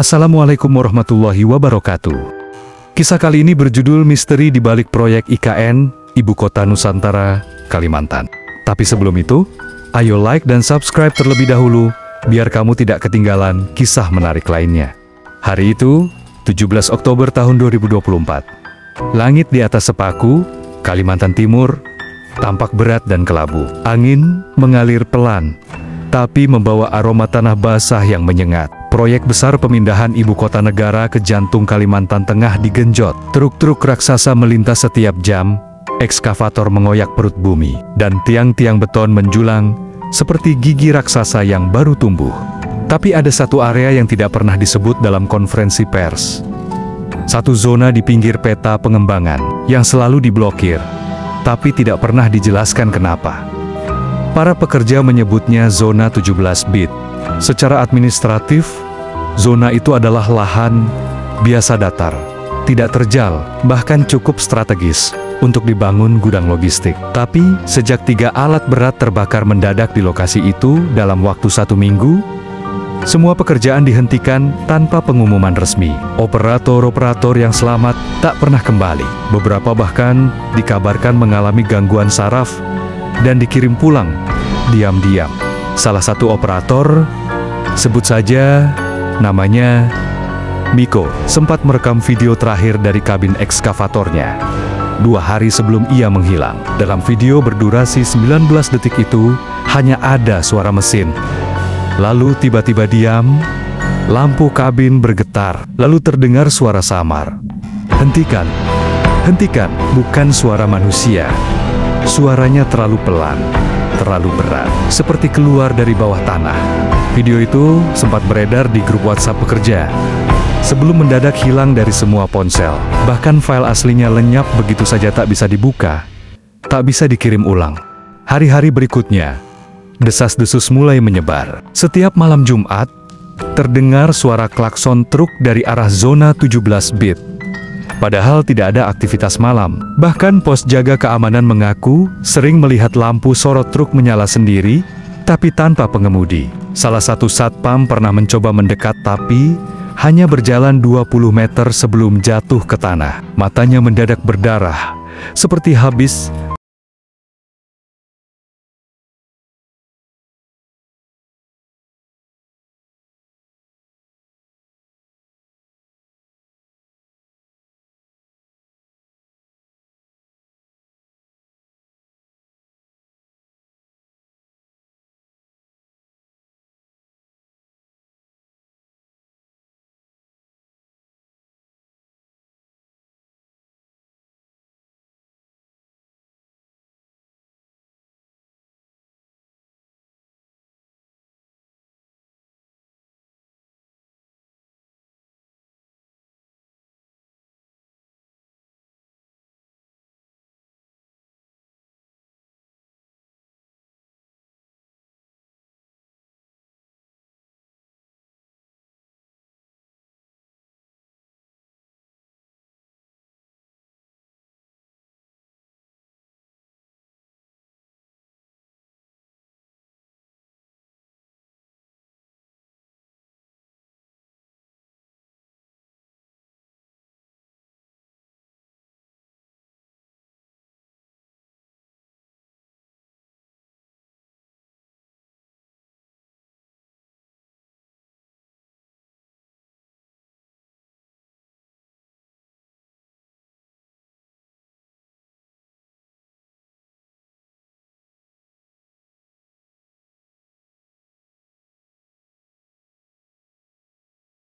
Assalamualaikum warahmatullahi wabarakatuh. Kisah kali ini berjudul Misteri di Balik Proyek IKN, Ibu Kota Nusantara, Kalimantan. Tapi sebelum itu, ayo like dan subscribe terlebih dahulu, biar kamu tidak ketinggalan kisah menarik lainnya. Hari itu, 17 Oktober tahun 2024. Langit di atas Sepaku, Kalimantan Timur, tampak berat dan kelabu. Angin mengalir pelan, tapi membawa aroma tanah basah yang menyengat. Proyek besar pemindahan ibu kota negara ke jantung Kalimantan Tengah digenjot. Truk-truk raksasa melintas setiap jam, ekskavator mengoyak perut bumi, dan tiang-tiang beton menjulang seperti gigi raksasa yang baru tumbuh. Tapi ada satu area yang tidak pernah disebut dalam konferensi pers. Satu zona di pinggir peta pengembangan yang selalu diblokir, tapi tidak pernah dijelaskan kenapa. Para pekerja menyebutnya zona 17 bit. Secara administratif, zona itu adalah lahan biasa datar, tidak terjal, bahkan cukup strategis untuk dibangun gudang logistik. Tapi, sejak 3 alat berat terbakar mendadak di lokasi itu dalam waktu 1 minggu, semua pekerjaan dihentikan tanpa pengumuman resmi. Operator-operator yang selamat tak pernah kembali. Beberapa bahkan dikabarkan mengalami gangguan saraf dan dikirim pulang diam-diam. Salah satu operator, sebut saja namanya Miko, sempat merekam video terakhir dari kabin ekskavatornya 2 hari sebelum ia menghilang. Dalam video berdurasi 19 detik itu, hanya ada suara mesin. Lalu tiba-tiba diam, lampu kabin bergetar, lalu terdengar suara samar. Hentikan, hentikan, bukan suara manusia. Suaranya terlalu pelan, terlalu berat, seperti keluar dari bawah tanah. Video itu sempat beredar di grup WhatsApp pekerja, sebelum mendadak hilang dari semua ponsel. Bahkan file aslinya lenyap begitu saja, tak bisa dibuka, tak bisa dikirim ulang. Hari-hari berikutnya, desas-desus mulai menyebar. Setiap malam Jumat, terdengar suara klakson truk dari arah zona 17 bit. Padahal tidak ada aktivitas malam. Bahkan pos jaga keamanan mengaku sering melihat lampu sorot truk menyala sendiri, tapi tanpa pengemudi. Salah satu satpam pernah mencoba mendekat tapi hanya berjalan 20 meter sebelum jatuh ke tanah. Matanya mendadak berdarah, seperti habis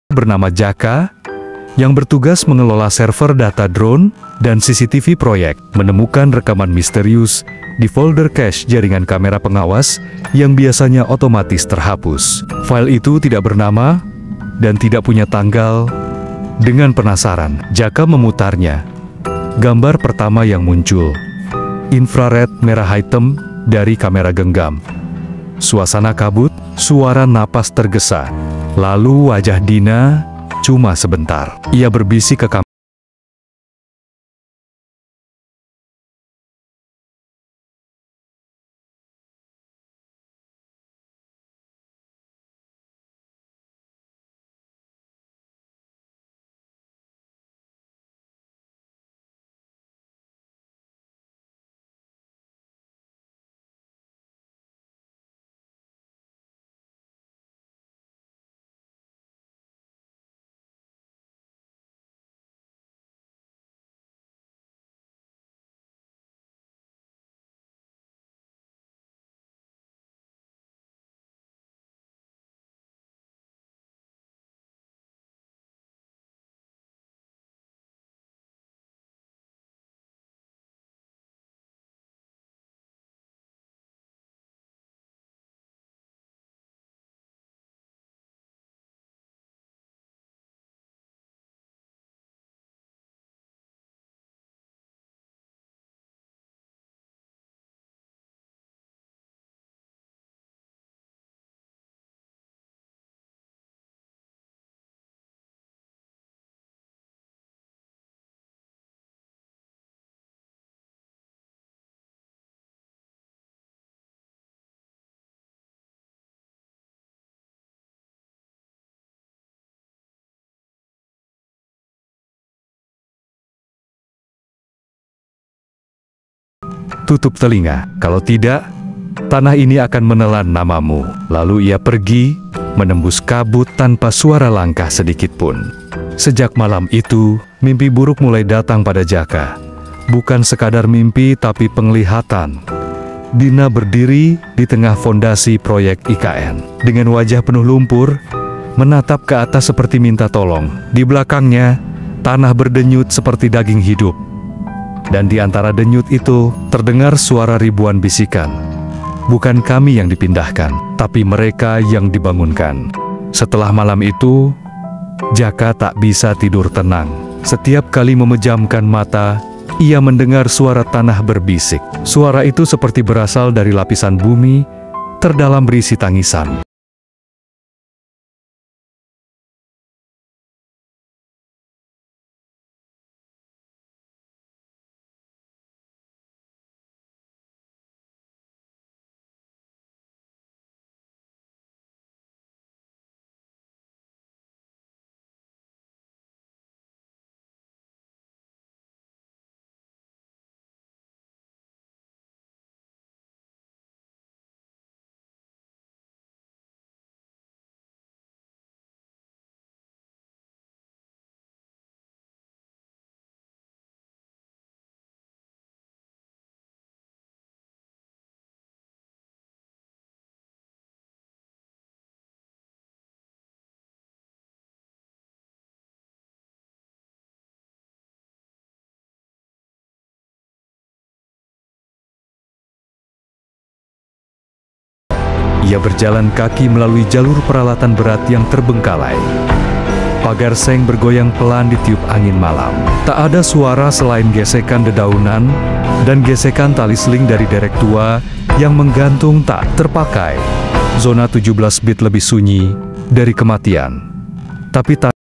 bernama Jaka, yang bertugas mengelola server data drone dan CCTV proyek, menemukan rekaman misterius di folder cache jaringan kamera pengawas yang biasanya otomatis terhapus. File itu tidak bernama dan tidak punya tanggal. Dengan penasaran, Jaka memutarnya. Gambar pertama yang muncul, infrared merah hitam dari kamera genggam. Suasana kabut, suara napas tergesa. Lalu wajah Dina cuma sebentar. Ia berbisik ke kamera. tutup telinga. Kalau tidak, tanah ini akan menelan namamu." Lalu ia pergi, menembus kabut tanpa suara langkah sedikit pun. Sejak malam itu, mimpi buruk mulai datang pada Jaka. Bukan sekadar mimpi, tapi penglihatan. Dina berdiri di tengah fondasi proyek IKN. Dengan wajah penuh lumpur, menatap ke atas seperti minta tolong. Di belakangnya, tanah berdenyut seperti daging hidup. Dan di antara denyut itu, terdengar suara ribuan bisikan. Bukan kami yang dipindahkan, tapi mereka yang dibangunkan. Setelah malam itu, Jaka tak bisa tidur tenang. Setiap kali memejamkan mata, ia mendengar suara tanah berbisik. Suara itu seperti berasal dari lapisan bumi, terdalam berisi tangisan. Ia berjalan kaki melalui jalur peralatan berat yang terbengkalai. Pagar seng bergoyang pelan ditiup angin malam. Tak ada suara selain gesekan dedaunan dan gesekan tali seling dari derek tua yang menggantung tak terpakai. Zona 17 bit lebih sunyi dari kematian. Tapi tak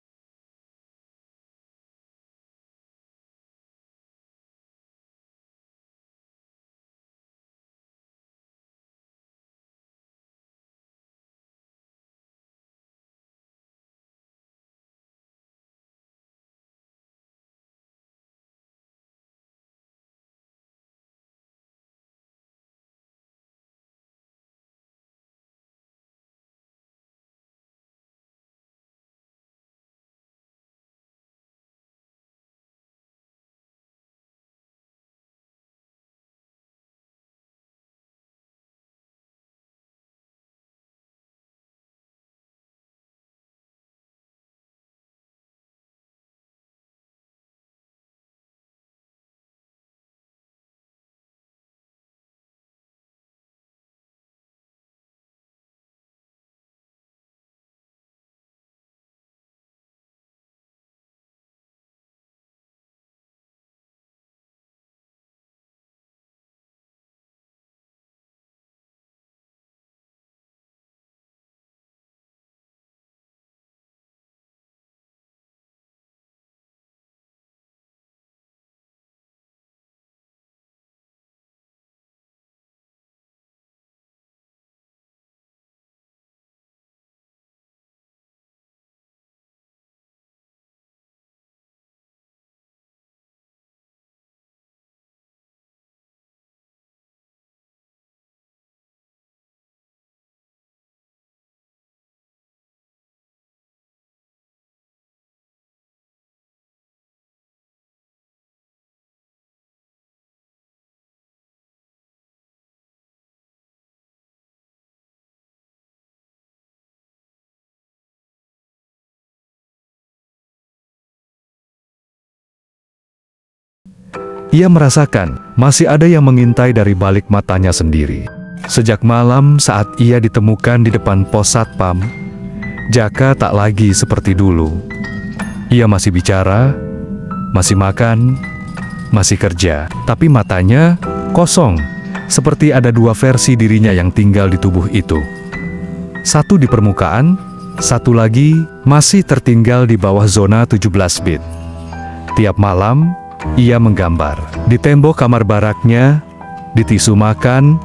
ia merasakan masih ada yang mengintai dari balik matanya sendiri. Sejak malam saat ia ditemukan di depan pos satpam, Jaka tak lagi seperti dulu. Ia masih bicara, masih makan, masih kerja, tapi matanya kosong, seperti ada dua versi dirinya yang tinggal di tubuh itu. Satu di permukaan, satu lagi masih tertinggal di bawah zona 17 bit. Tiap malam, ia menggambar di tembok kamar baraknya, di tisu makan,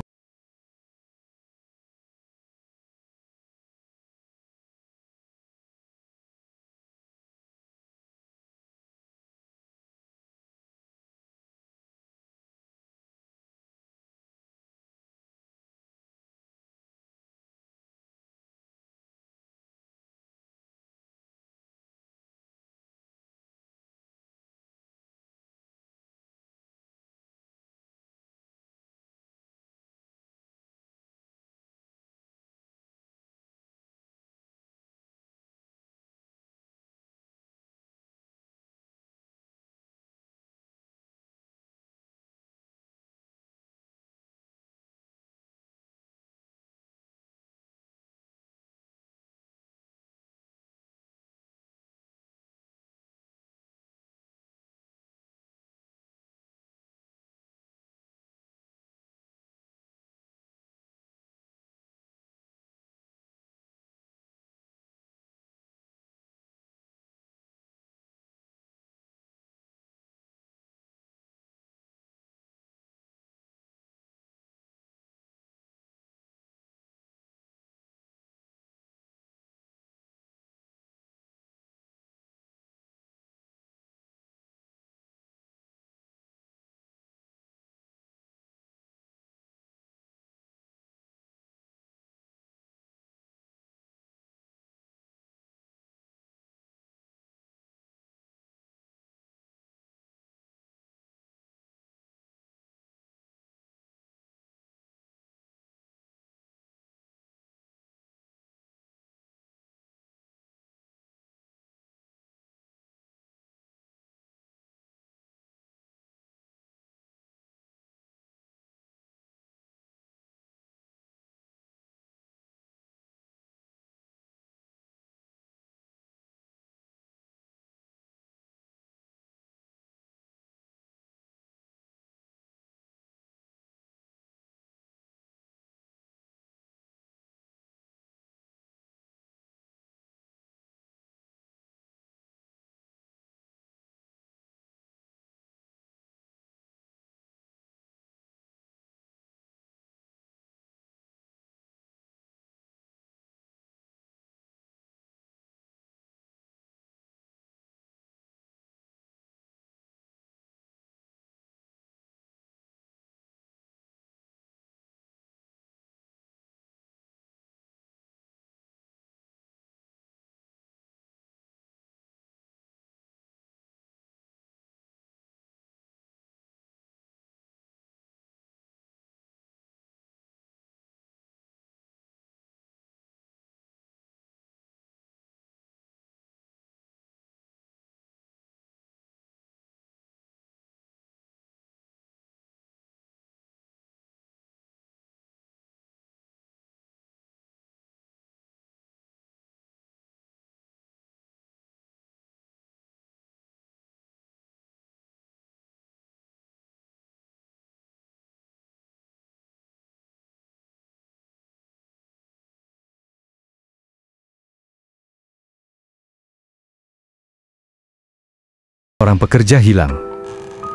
Orang pekerja hilang.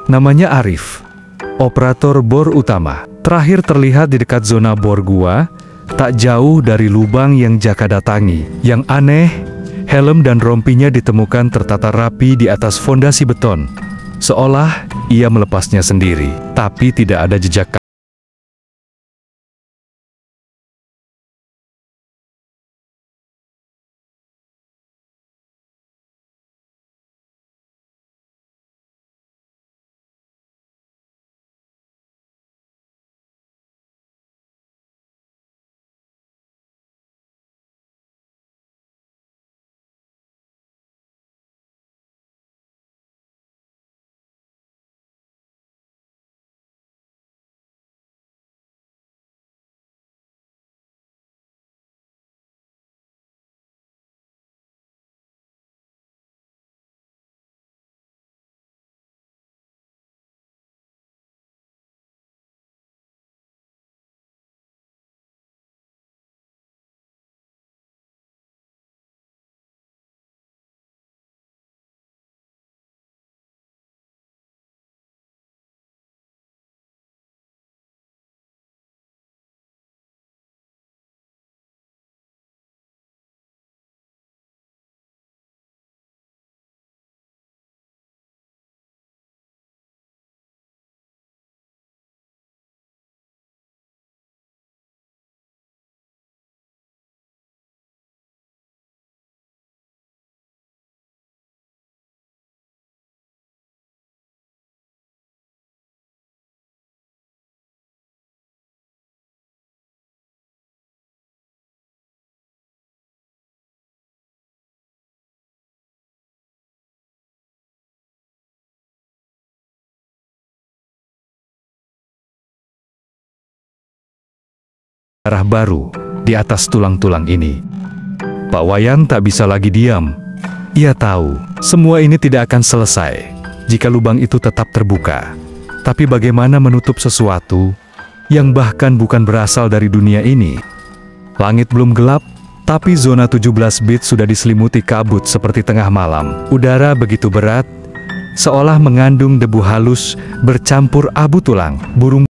Namanya Arif, operator bor utama. Terakhir terlihat di dekat zona bor gua, tak jauh dari lubang yang Jaka datangi. Yang aneh, helm dan rompinya ditemukan tertata rapi di atas fondasi beton. Seolah ia melepasnya sendiri, tapi tidak ada jejak kaki. Darah baru di atas tulang-tulang ini. Pak Wayan tak bisa lagi diam. Ia tahu, semua ini tidak akan selesai jika lubang itu tetap terbuka. Tapi bagaimana menutup sesuatu yang bahkan bukan berasal dari dunia ini? Langit belum gelap, tapi zona 17 bit sudah diselimuti kabut seperti tengah malam. Udara begitu berat, seolah mengandung debu halus bercampur abu tulang. Burung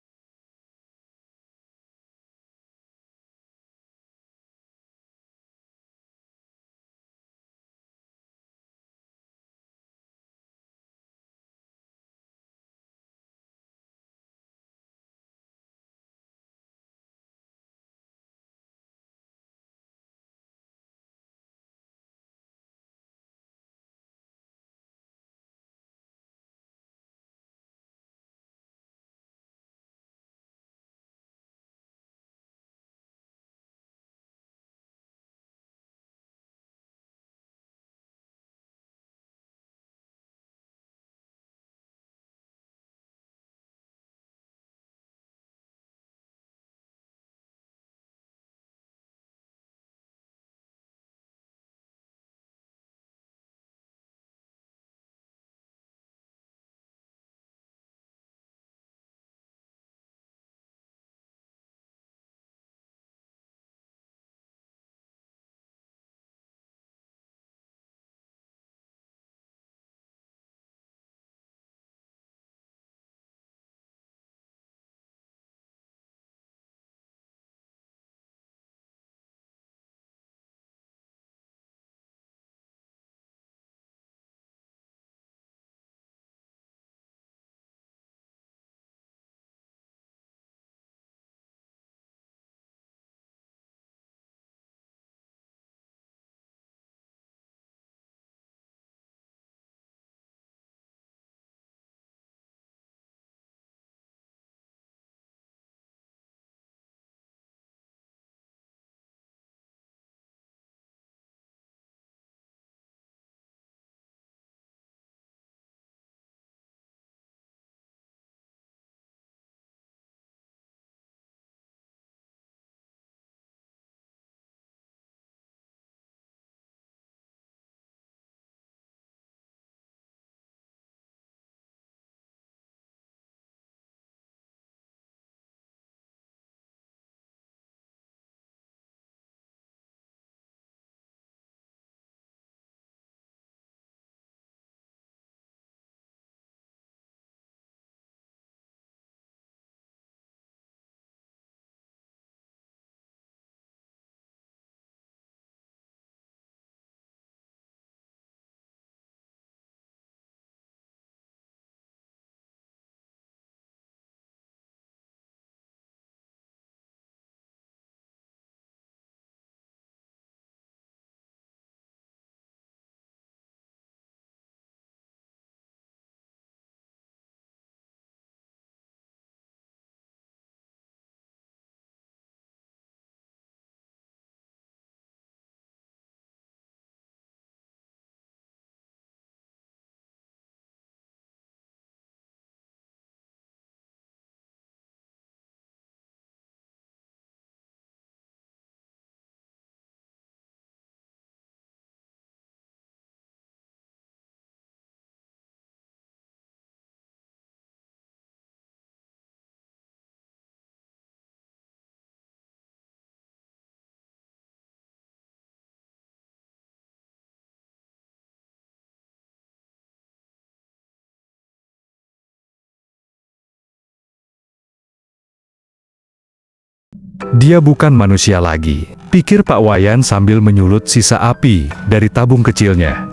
Dia bukan manusia lagi, pikir Pak Wayan sambil menyulut sisa api dari tabung kecilnya.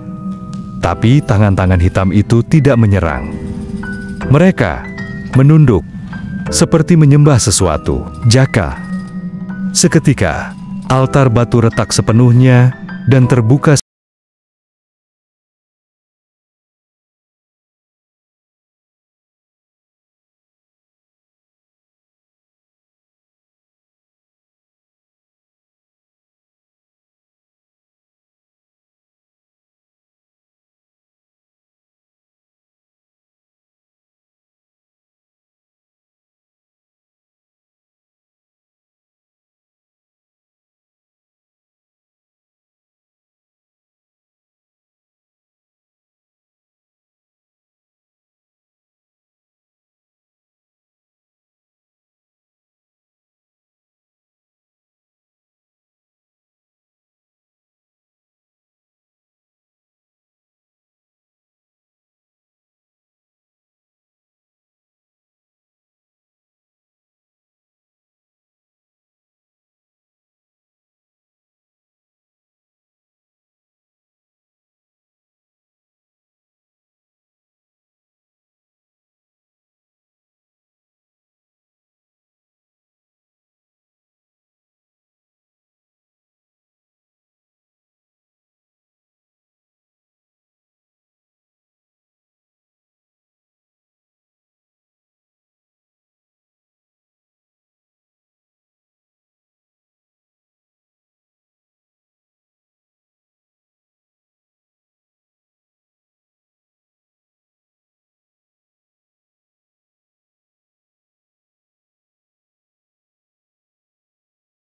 Tapi tangan-tangan hitam itu tidak menyerang. Mereka menunduk, seperti menyembah sesuatu. Jaka. Seketika, altar batu retak sepenuhnya dan terbuka.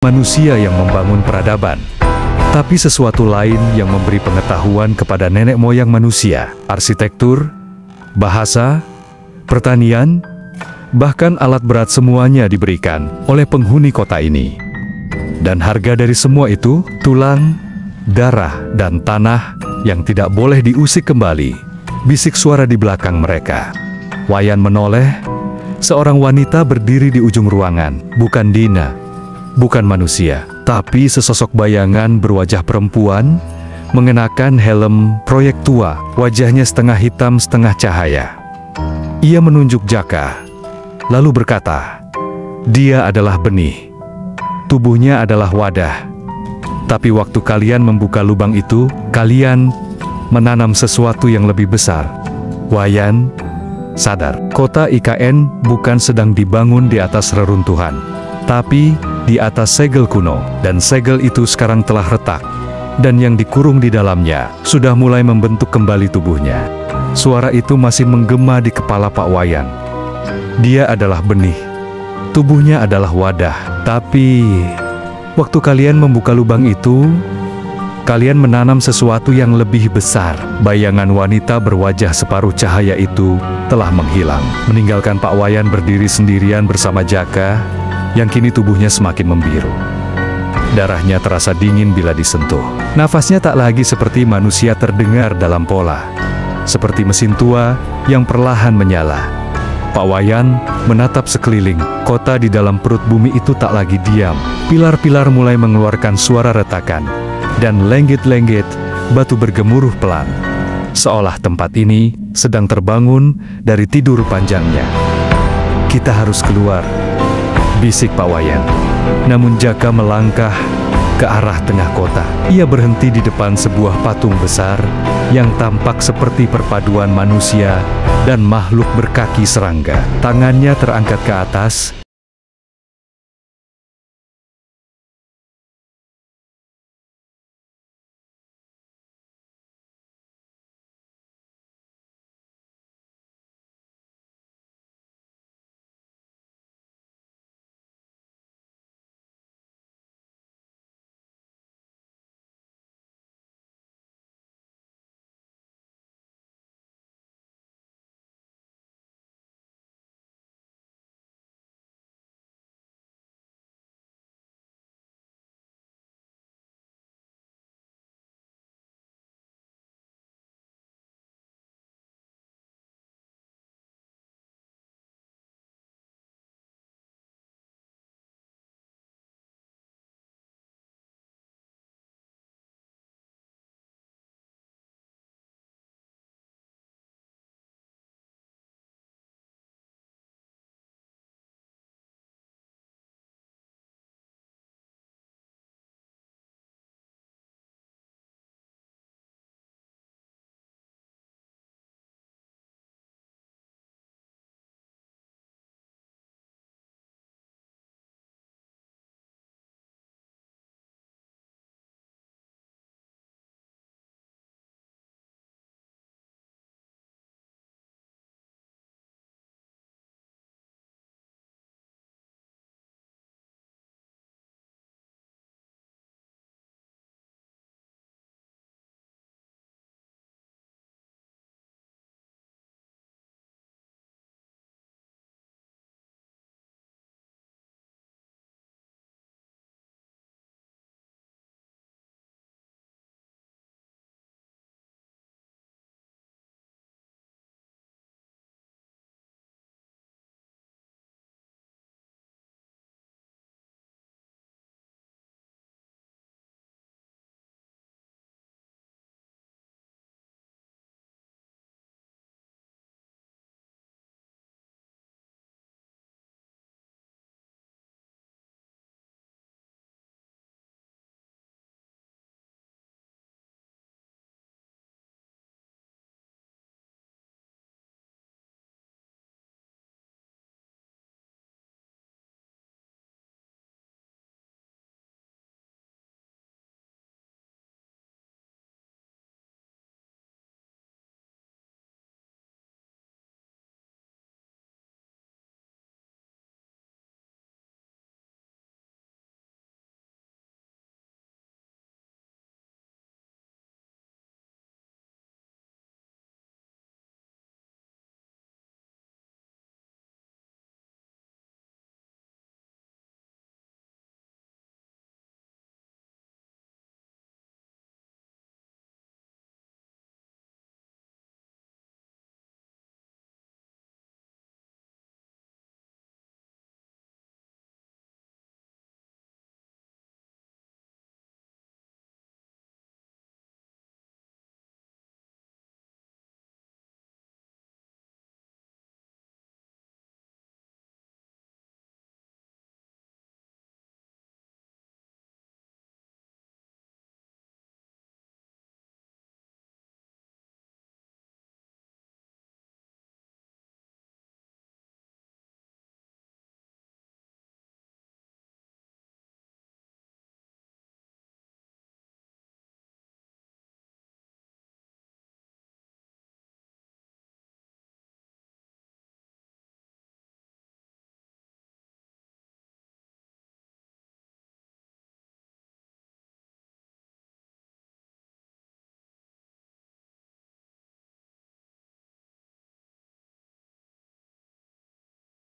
Manusia yang membangun peradaban, tapi sesuatu lain yang memberi pengetahuan kepada nenek moyang manusia, arsitektur, bahasa, pertanian, bahkan alat berat semuanya diberikan oleh penghuni kota ini. Dan harga dari semua itu, tulang, darah, dan tanah yang tidak boleh diusik kembali, bisik suara di belakang mereka. Wayan menoleh, seorang wanita berdiri di ujung ruangan, bukan Dina. Bukan manusia, tapi sesosok bayangan berwajah perempuan, mengenakan helm proyek tua, wajahnya setengah hitam setengah cahaya. Ia menunjuk Jaka, lalu berkata, "Dia adalah benih, tubuhnya adalah wadah. Tapi waktu kalian membuka lubang itu, kalian menanam sesuatu yang lebih besar." Wayan sadar, kota IKN bukan sedang dibangun di atas reruntuhan, tapi di atas segel kuno, dan segel itu sekarang telah retak, dan yang dikurung di dalamnya sudah mulai membentuk kembali tubuhnya. Suara itu masih menggema di kepala Pak Wayan. Dia adalah benih, tubuhnya adalah wadah, tapi waktu kalian membuka lubang itu, kalian menanam sesuatu yang lebih besar. Bayangan wanita berwajah separuh cahaya itu telah menghilang, meninggalkan Pak Wayan berdiri sendirian bersama Jaka, yang kini tubuhnya semakin membiru. Darahnya terasa dingin bila disentuh. Nafasnya tak lagi seperti manusia terdengar dalam pola, seperti mesin tua yang perlahan menyala. Pak Wayan menatap sekeliling. Kota di dalam perut bumi itu tak lagi diam. Pilar-pilar mulai mengeluarkan suara retakan, dan lenggit-lenggit batu bergemuruh pelan, seolah tempat ini sedang terbangun dari tidur panjangnya. "Kita harus keluar," bisik Pak Wayan. Namun Jaka melangkah ke arah tengah kota. Ia berhenti di depan sebuah patung besar yang tampak seperti perpaduan manusia dan makhluk berkaki serangga. Tangannya terangkat ke atas,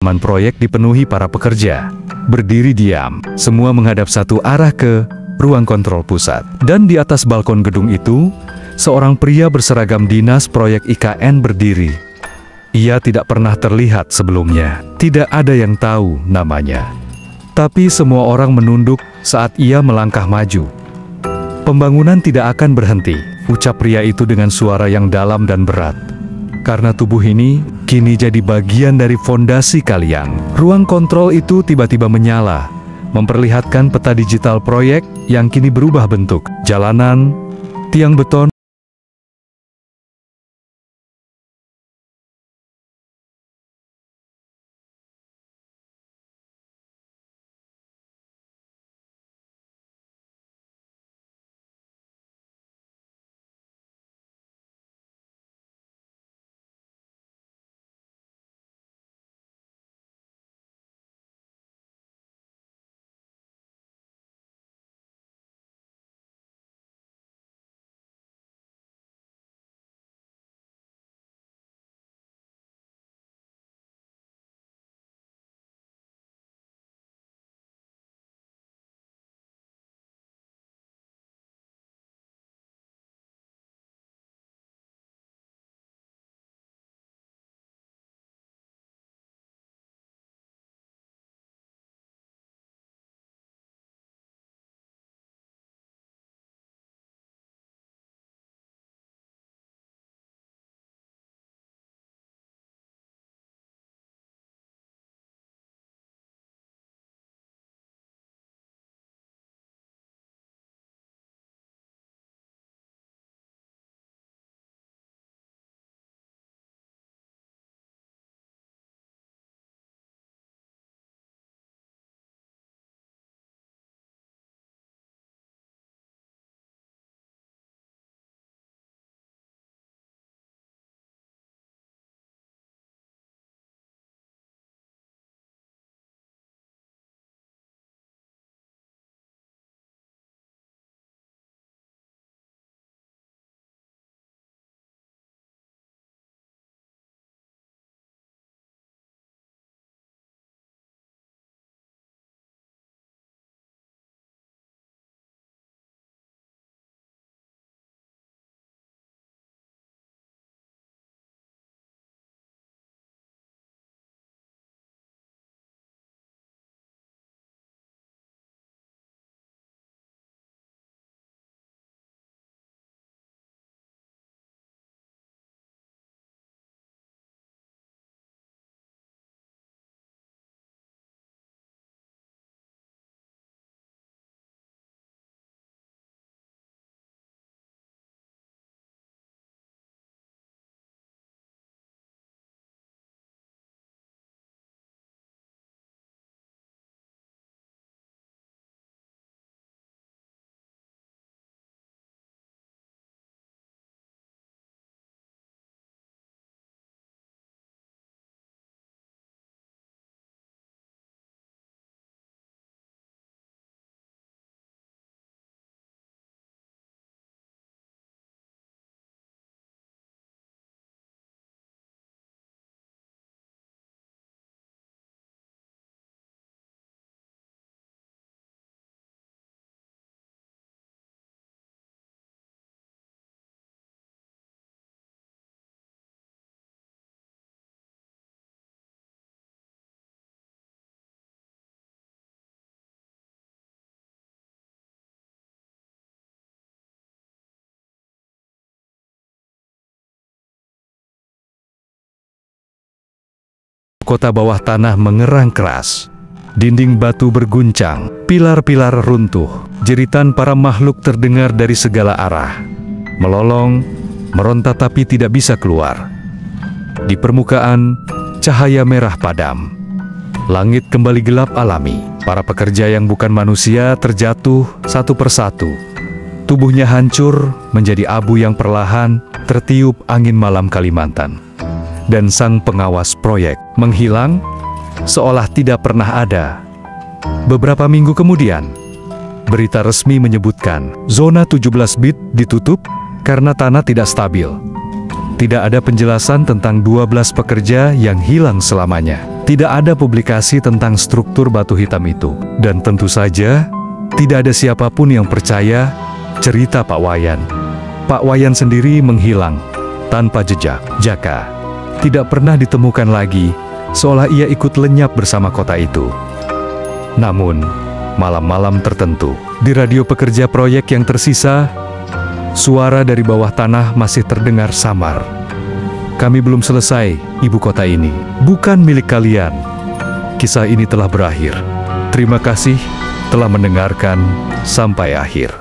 Man proyek dipenuhi para pekerja. Berdiri diam, semua menghadap satu arah ke ruang kontrol pusat. Dan di atas balkon gedung itu, seorang pria berseragam dinas proyek IKN berdiri. Ia tidak pernah terlihat sebelumnya. Tidak ada yang tahu namanya. Tapi semua orang menunduk saat ia melangkah maju. Pembangunan tidak akan berhenti, ucap pria itu dengan suara yang dalam dan berat. Karena tubuh ini kini jadi bagian dari fondasi kalian. Ruang kontrol itu tiba-tiba menyala, memperlihatkan peta digital proyek yang kini berubah bentuk. Jalanan, tiang beton, kota bawah tanah mengerang keras. Dinding batu berguncang, pilar-pilar runtuh, jeritan para makhluk terdengar dari segala arah. Melolong, meronta tapi tidak bisa keluar. Di permukaan, cahaya merah padam. Langit kembali gelap alami. Para pekerja yang bukan manusia terjatuh satu persatu. Tubuhnya hancur menjadi abu yang perlahan tertiup angin malam Kalimantan. Dan sang pengawas proyek menghilang seolah tidak pernah ada. Beberapa minggu kemudian, berita resmi menyebutkan zona 17 bit ditutup karena tanah tidak stabil. Tidak ada penjelasan tentang 12 pekerja yang hilang selamanya. Tidak ada publikasi tentang struktur batu hitam itu. Dan tentu saja, tidak ada siapapun yang percaya cerita Pak Wayan. Pak Wayan sendiri menghilang tanpa jejak. Jaka tidak pernah ditemukan lagi, seolah ia ikut lenyap bersama kota itu. Namun, malam-malam tertentu, di radio pekerja proyek yang tersisa, suara dari bawah tanah masih terdengar samar. Kami belum selesai, ibu kota ini bukan milik kalian. Kisah ini telah berakhir. Terima kasih telah mendengarkan sampai akhir.